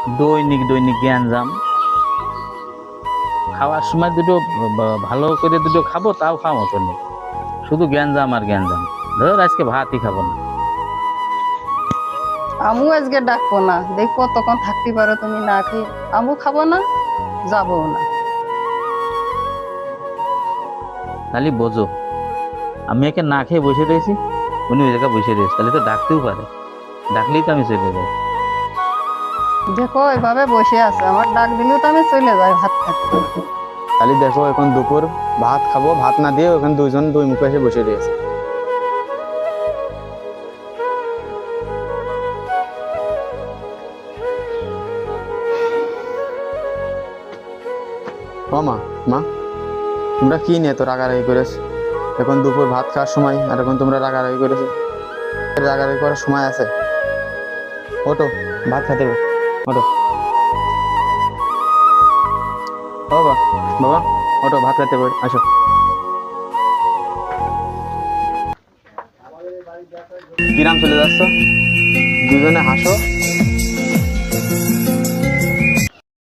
দৈনিক দৈনিক গ্যাঞ্জাম। খাওয়ার সময় দুটো ভালো করে দুটো খাবো, তাও খাওয়া মতো নেই, শুধু গ্যাঞ্জাম আর গ্যাঞ্জাম। ধর আজকে ভাতই খাবো না। আমু আজকে ডাকবো না, দেখবো তখন থাকতে পারো তুমি না খেয়ে। আমু খাবো না, যাবো না। খালি বোঝো, আমি একে না খেয়ে বসে রয়েছি, উনি ওই জায়গায় বসে রয়েছে, তাহলে তো ডাকতেও পারে, ডাকলেই তো আমি চলে যাই। দেখো এভাবে বসে আছে, আমার ডাক দিলেও তো আমি চলে যাই ভাত খাতে। খালি দেখো এখন দুপুর ভাত খাবো, ভাত না দিয়ে ওখানে দুইজন দুই মুখে এসে বসে রয়েছে। ও মা, মা তোমরা কি নিয়ে তো রাগারাগি করেছো? এখন দুপুর ভাত খাওয়ার সময়, আর এখন তোমরা রাগারাগি করেছো? রাগারাগি করার সময় আছে? ওটো, ভাত খেতে হবে, ওটো। ও বাবা, বাবা ওটো, ভাত খেতে হবে, আসো। কিরাম চলে যাচ্ছ? দুজনে হাসো।